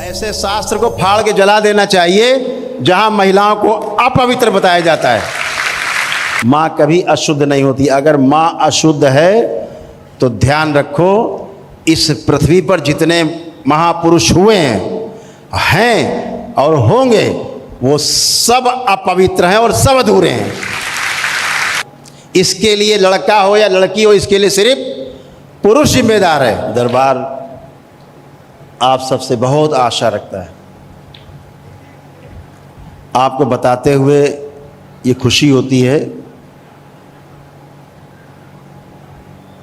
ऐसे शास्त्र को फाड़ के जला देना चाहिए जहां महिलाओं को अपवित्र बताया जाता है। माँ कभी अशुद्ध नहीं होती। अगर माँ अशुद्ध है तो ध्यान रखो, इस पृथ्वी पर जितने महापुरुष हुए हैं और होंगे वो सब अपवित्र हैं और सब अधूरे हैं। इसके लिए लड़का हो या लड़की हो, इसके लिए सिर्फ पुरुष जिम्मेदार है। दरबार आप सबसे बहुत आशा रखता है। आपको बताते हुए ये खुशी होती है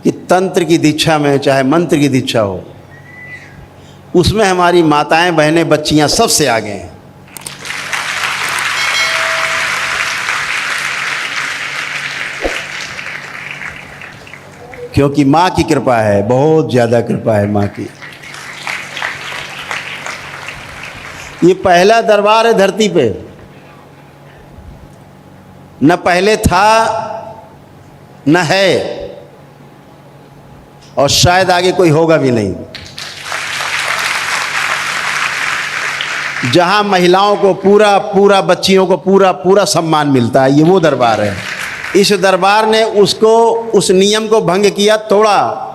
कि तंत्र की दीक्षा में चाहे मंत्र की दीक्षा हो, उसमें हमारी माताएं, बहनें, बच्चियां सबसे आगे हैं। क्योंकि माँ की कृपा है, बहुत ज़्यादा कृपा है माँ की। ये पहला दरबार है धरती पे, न पहले था न है और शायद आगे कोई होगा भी नहीं, जहां महिलाओं को पूरा बच्चियों को पूरा सम्मान मिलता है। ये वो दरबार है। इस दरबार ने उस नियम को भंग किया, तोड़ा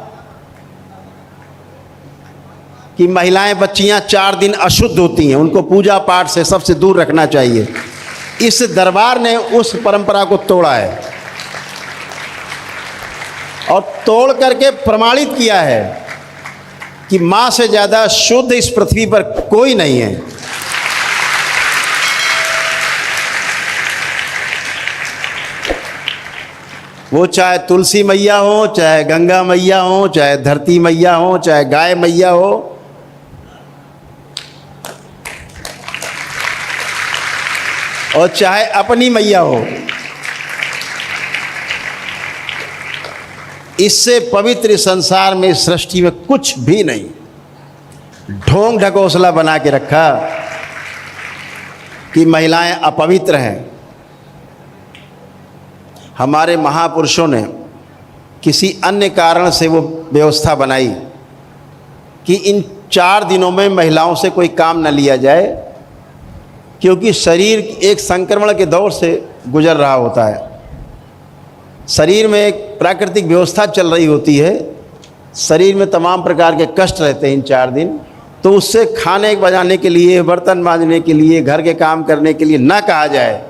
कि महिलाएं, बच्चियां 4 दिन अशुद्ध होती हैं, उनको पूजा पाठ से सबसे दूर रखना चाहिए। इस दरबार ने उस परंपरा को तोड़ा है और तोड़ करके प्रमाणित किया है कि मां से ज़्यादा शुद्ध इस पृथ्वी पर कोई नहीं है। वो चाहे तुलसी मैया हो, चाहे गंगा मैया हो, चाहे धरती मैया हो, चाहे गाय मैया हो, और चाहे अपनी मैया हो, इससे पवित्र संसार में, सृष्टि में कुछ भी नहीं। ढोंग ढकोसला बना के रखा कि महिलाएं अपवित्र हैं। हमारे महापुरुषों ने किसी अन्य कारण से वो व्यवस्था बनाई कि इन 4 दिनों में महिलाओं से कोई काम न लिया जाए, क्योंकि शरीर एक संक्रमण के दौर से गुजर रहा होता है। शरीर में एक प्राकृतिक व्यवस्था चल रही होती है, शरीर में तमाम प्रकार के कष्ट रहते हैं इन 4 दिन। तो उससे खाने बजाने के लिए, बर्तन मांजने के लिए, घर के काम करने के लिए ना कहा जाए।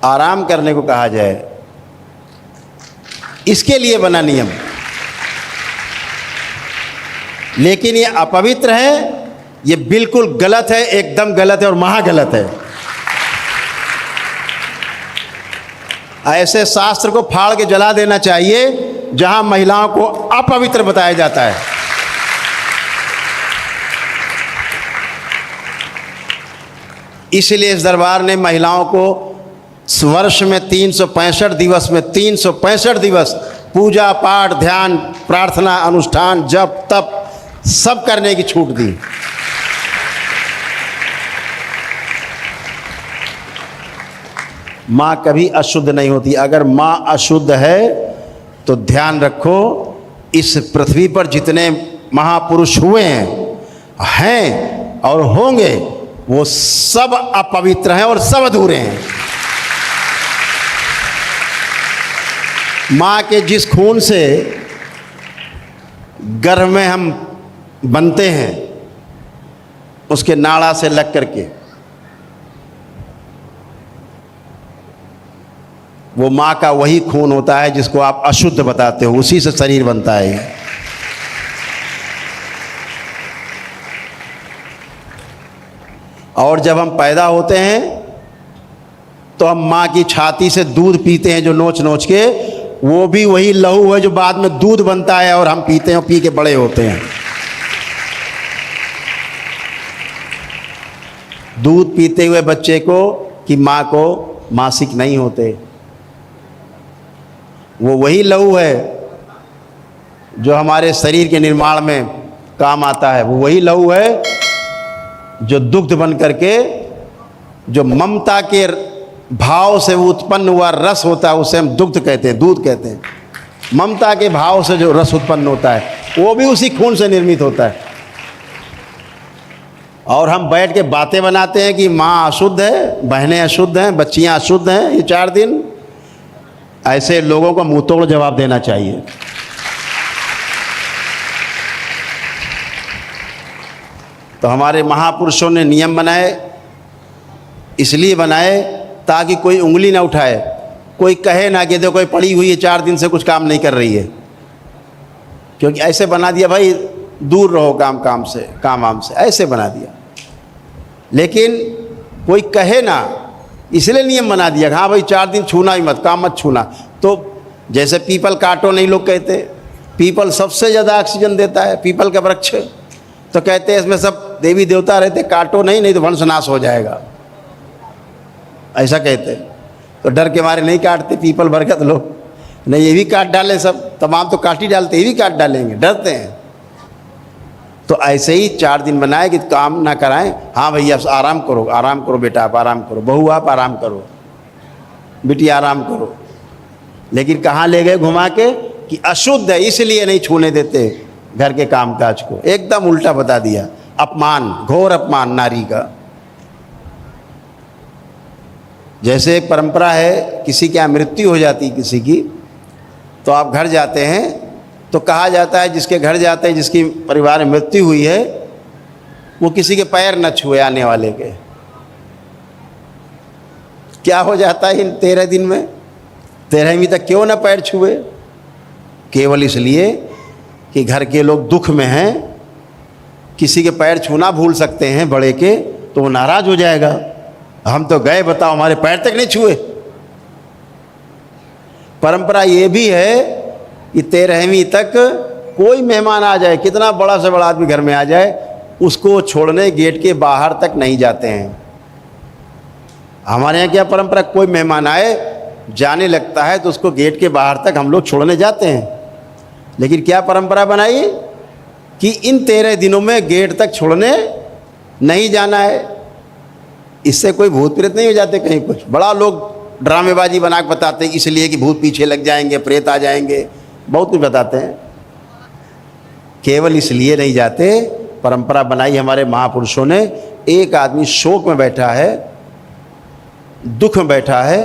आराम करने को कहा जाए, इसके लिए बना नियम। लेकिन ये अपवित्र है, ये बिल्कुल गलत है, एकदम गलत है और महागलत है। ऐसे शास्त्र को फाड़ के जला देना चाहिए जहां महिलाओं को अपवित्र बताया जाता है। इसलिए इस दरबार ने महिलाओं को वर्ष में 365 दिवस में 365 दिवस पूजा पाठ, ध्यान, प्रार्थना, अनुष्ठान, जप, तप सब करने की छूट दी। माँ कभी अशुद्ध नहीं होती। अगर माँ अशुद्ध है तो ध्यान रखो, इस पृथ्वी पर जितने महापुरुष हुए हैं और होंगे वो सब अपवित्र हैं और सब अधूरे हैं। माँ के जिस खून से गर्भ में हम बनते हैं, उसके नाड़ा से लग करके, वो माँ का वही खून होता है जिसको आप अशुद्ध बताते हो, उसी से शरीर बनता है। और जब हम पैदा होते हैं तो हम माँ की छाती से दूध पीते हैं, जो नोच नोच के, वो भी वही लहू है जो बाद में दूध बनता है और हम पीते हैं, पी के बड़े होते हैं। दूध पीते हुए बच्चे को कि माँ को मासिक नहीं होते, वो वही लहू है जो हमारे शरीर के निर्माण में काम आता है। वो वही लहू है जो दुग्ध बन करके, जो ममता के भाव से उत्पन्न हुआ रस होता है, उसे हम दुग्ध कहते हैं, दूध कहते हैं। ममता के भाव से जो रस उत्पन्न होता है वो भी उसी खून से निर्मित होता है। और हम बैठ के बातें बनाते हैं कि माँ अशुद्ध है, बहनें अशुद्ध हैं, बच्चियाँ अशुद्ध हैं। ये 4 दिन ऐसे लोगों को मुँह तोड़ जवाब देना चाहिए। तो हमारे महापुरुषों ने नियम बनाए, इसलिए बनाए ताकि कोई उंगली ना उठाए, कोई कहे ना कि देखो कोई पड़ी हुई है 4 दिन से कुछ काम नहीं कर रही है, क्योंकि ऐसे बना दिया भाई दूर रहो काम वाम से, ऐसे बना दिया। लेकिन कोई कहे ना, इसलिए नियम बना दिया हाँ भाई 4 दिन छूना ही मत, काम मत छूना। तो जैसे पीपल काटो नहीं लोग कहते, पीपल सबसे ज़्यादा ऑक्सीजन देता है, पीपल का वृक्ष। तो कहते हैं इसमें सब देवी देवता रहते, काटो नहीं तो वंशनाश हो जाएगा, ऐसा कहते। तो डर के मारे नहीं काटते पीपल बरगद लोग, नहीं ये भी काट डाले, सब तमाम तो काट ही डालते, ये भी काट डालेंगे, डरते हैं। तो ऐसे ही 4 दिन बनाए कि काम ना कराएं। हाँ भैया आराम करो बेटा, आप आराम करो, बहू आप आराम करो, बेटी आराम करो। लेकिन कहाँ ले गए घुमा के कि अशुद्ध है इसलिए नहीं छूने देते घर के कामकाज को। एकदम उल्टा बता दिया। अपमान, घोर अपमान नारी का। जैसे एक परंपरा है, किसी की मृत्यु हो जाती किसी की, तो आप घर जाते हैं तो कहा जाता है जिसके घर जाते हैं, जिसकी परिवार में मृत्यु हुई है, वो किसी के पैर न छुए आने वाले के। क्या हो जाता है इन 13 दिन में? 13वीं तक क्यों ना पैर छुए? केवल इसलिए कि घर के लोग दुख में हैं, किसी के पैर छूना भूल सकते हैं बड़े के, तो वो नाराज हो जाएगा। हम तो गए बताओ हमारे पैर तक नहीं छुए। परंपरा ये भी है कि 13वीं तक कोई मेहमान आ जाए, कितना बड़ा से बड़ा आदमी घर में आ जाए, उसको छोड़ने गेट के बाहर तक नहीं जाते हैं। हमारे यहाँ क्या परंपरा, कोई मेहमान आए जाने लगता है तो उसको गेट के बाहर तक हम लोग छोड़ने जाते हैं। लेकिन क्या परंपरा बनाई कि इन 13 दिनों में गेट तक छोड़ने नहीं जाना है। इससे कोई भूत प्रेत नहीं हो जाते कहीं कुछ? बड़ा लोग ड्रामेबाजी बना के बताते हैं इसलिए कि भूत पीछे लग जाएंगे, प्रेत आ जाएंगे, बहुत कुछ बताते हैं। केवल इसलिए नहीं जाते, परंपरा बनाई हमारे महापुरुषों ने। एक आदमी शोक में बैठा है, दुख में बैठा है,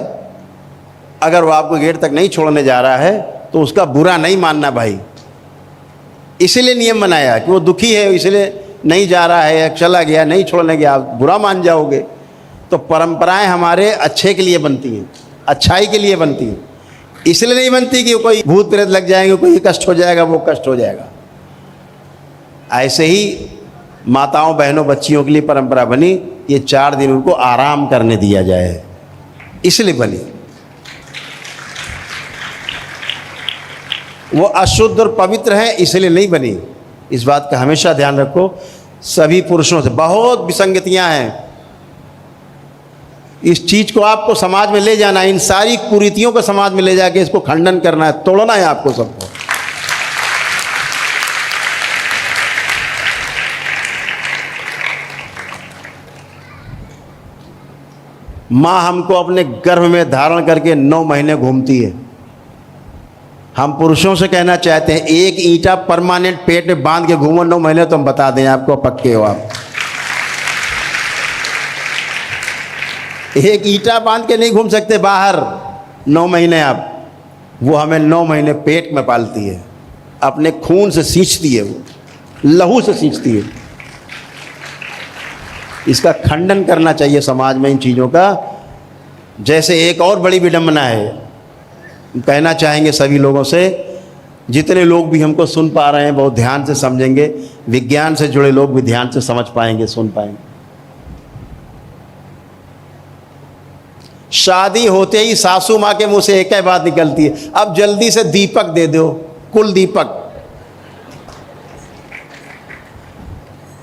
अगर वो आपको गेट तक नहीं छोड़ने जा रहा है तो उसका बुरा नहीं मानना भाई। इसलिए नियम बनाया कि वो दुखी है इसलिए नहीं जा रहा है, चला गया, नहीं छोड़ने गया, आप बुरा मान जाओगे। तो परंपराएं हमारे अच्छे के लिए बनती हैं, अच्छाई के लिए बनती हैं, इसलिए नहीं बनती कि कोई भूत प्रेत लग जाएंगे, कोई कष्ट हो जाएगा, वो कष्ट हो जाएगा। ऐसे ही माताओं बहनों बच्चियों के लिए परंपरा बनी, ये 4 दिन उनको आराम करने दिया जाए, इसलिए बनी। वो अशुद्ध और पवित्र हैं इसलिए नहीं बनी। इस बात का हमेशा ध्यान रखो। सभी पुरुषों से बहुत विसंगतियां हैं, इस चीज़ को आपको समाज में ले जाना है, इन सारी कुरीतियों को समाज में ले जाके इसको खंडन करना है, तोड़ना है आपको सबको। माँ हमको अपने गर्भ में धारण करके 9 महीने घूमती है। हम पुरुषों से कहना चाहते हैं, एक ईंटा परमानेंट पेट में बांध के घूमो 9 महीने, तो हम बता दें आपको, पक्के हो आप। एक ईंटा बांध के नहीं घूम सकते बाहर 9 महीने आप। वो हमें 9 महीने पेट में पालती है, अपने खून से सींचती है, वो लहू से सींचती है। इसका खंडन करना चाहिए समाज में इन चीज़ों का। जैसे एक और बड़ी विडंबना है, कहना चाहेंगे सभी लोगों से, जितने लोग भी हमको सुन पा रहे हैं बहुत ध्यान से समझेंगे, विज्ञान से जुड़े लोग भी ध्यान से समझ पाएंगे, सुन पाएंगे। शादी होते ही सासू माँ के मुंह से एक ही बात निकलती है, अब जल्दी से दीपक दे दो, कुल दीपक।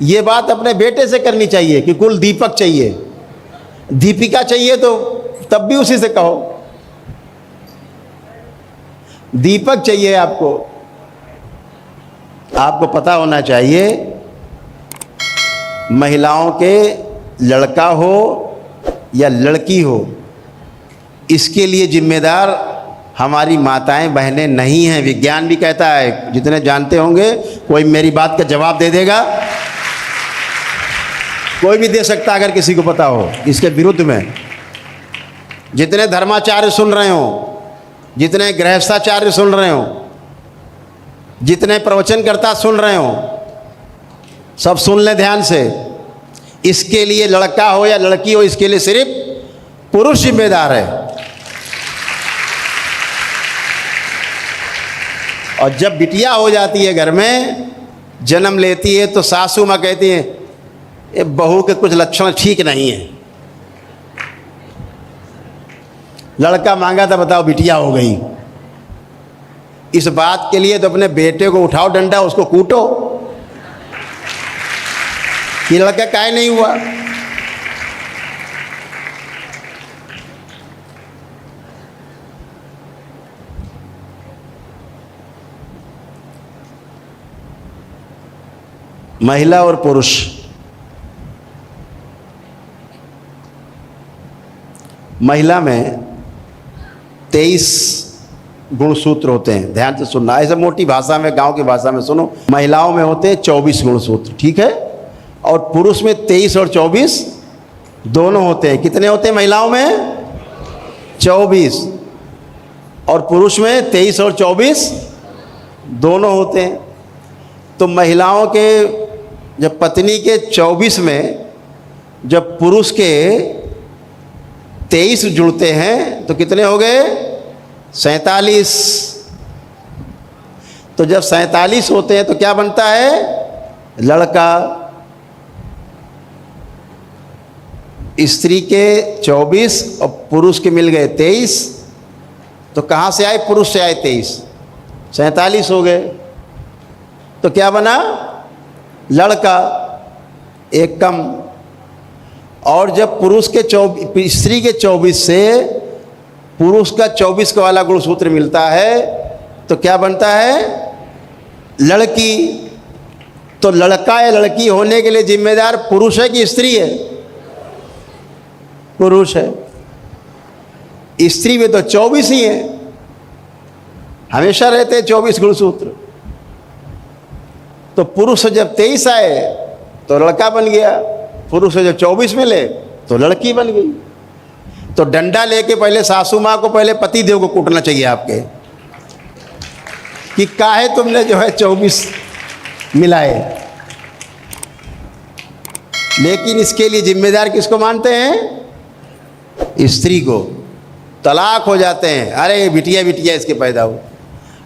ये बात अपने बेटे से करनी चाहिए कि कुल दीपक चाहिए, दीपिका चाहिए तो तब भी उसी से कहो, दीपक चाहिए आपको। आपको पता होना चाहिए, महिलाओं के लड़का हो या लड़की हो, इसके लिए जिम्मेदार हमारी माताएं बहनें नहीं हैं। विज्ञान भी कहता है, जितने जानते होंगे कोई मेरी बात का जवाब दे देगा, कोई भी दे सकता अगर किसी को पता हो इसके विरुद्ध में। जितने धर्माचार्य सुन रहे हो, जितने गृहस्थाचार्य सुन रहे हो, जितने प्रवचनकर्ता सुन रहे हो, सब सुन लें ध्यान से। इसके लिए लड़का हो या लड़की हो, इसके लिए सिर्फ पुरुष जिम्मेदार है। और जब बिटिया हो जाती है, घर में जन्म लेती है, तो सासू माँ कहती है ये बहू के कुछ लक्षण ठीक नहीं है। लड़का मांगा था, बताओ बिटिया हो गई। इस बात के लिए तो अपने बेटे को उठाओ डंडा, उसको कूटो। ये लड़का काहे नहीं हुआ? महिला और पुरुष, महिला में 23 गुणसूत्र होते हैं। ध्यान से सुनना, ऐसे मोटी भाषा में, गांव की भाषा में सुनो। महिलाओं में होते हैं 24 गुणसूत्र, ठीक है? और पुरुष में 23 और 24 दोनों होते हैं। कितने होते हैं महिलाओं में? 24। और पुरुष में 23 और 24 दोनों होते हैं। तो महिलाओं के जब पत्नी के 24 में जब पुरुष के 23 जुड़ते हैं तो कितने हो गए? 47। तो जब 47 होते हैं तो क्या बनता है? लड़का। स्त्री के 24 और पुरुष के मिल गए 23, तो कहाँ से आए? पुरुष से आए 23, 47 हो गए। तो क्या बना? लड़का, एक कम। और जब पुरुष के स्त्री के 24 से पुरुष का 24 का वाला गुणसूत्र मिलता है तो क्या बनता है? लड़की। तो लड़का या लड़की होने के लिए जिम्मेदार पुरुष है कि स्त्री है? पुरुष है। स्त्री में तो 24 ही है, हमेशा रहते हैं 24 गुणसूत्र। तो पुरुष से जब 23 आए तो लड़का बन गया, पुरुष से जब 24 मिले तो लड़की बन गई। तो डंडा लेके पहले सासू माँ को, पहले पति देव को कूटना चाहिए आपके, कि काहे तुमने जो है 24 मिलाए। लेकिन इसके लिए जिम्मेदार किसको मानते हैं? स्त्री को। तलाक हो जाते हैं, अरे बिटिया बिटिया इसके पैदा हो।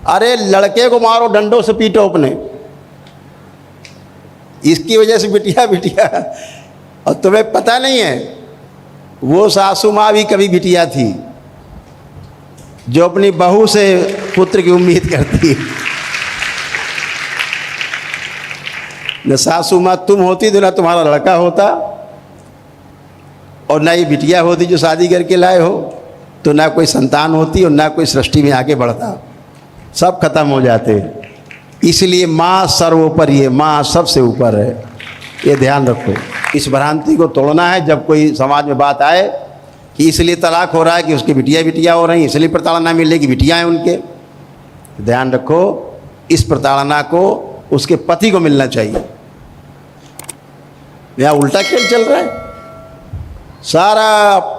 अरे लड़के को मारो, डंडों से पीटो अपने, इसकी वजह से बिटिया बिटिया। और तुम्हें पता नहीं है, वो सासू माँ भी कभी बिटिया थी जो अपनी बहू से पुत्र की उम्मीद करती है। न सासू माँ तुम होती तो ना तुम्हारा लड़का होता, और ना ये बिटिया होती जो शादी करके लाए हो, तो ना कोई संतान होती और ना कोई सृष्टि में आगे बढ़ता। सब खत्म हो जाते। इसलिए माँ सर्वोपरि है, माँ सबसे ऊपर है। ये ध्यान रखो। इस भ्रांति को तोड़ना है। जब कोई समाज में बात आए कि इसलिए तलाक हो रहा है कि उसकी बिटिया बिटिया हो रही हैं, इसलिए प्रताड़ना मिलेगी, बिटियाँ हैं उनके, ध्यान रखो, इस प्रताड़ना को उसके पति को मिलना चाहिए। यहाँ उल्टा खेल चल रहा है। सारा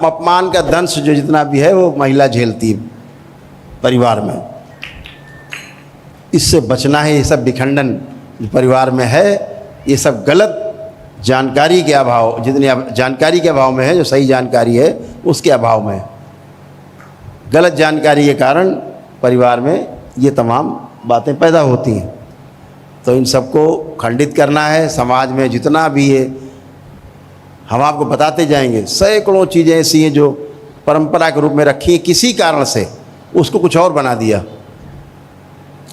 अपमान का दंश जो जितना भी है वो महिला झेलती है परिवार में। इससे बचना है। ये सब विखंडन जो परिवार में है, ये सब गलत जानकारी के अभाव, जितनी जानकारी के अभाव में है, जो सही जानकारी है उसके अभाव में, गलत जानकारी के कारण परिवार में ये तमाम बातें पैदा होती हैं। तो इन सबको खंडित करना है। समाज में जितना भी है हम आपको बताते जाएंगे। सैकड़ों चीज़ें ऐसी हैं जो परंपरा के रूप में रखी हैं, किसी कारण से उसको कुछ और बना दिया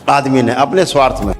आदमी ने अपने स्वार्थ में।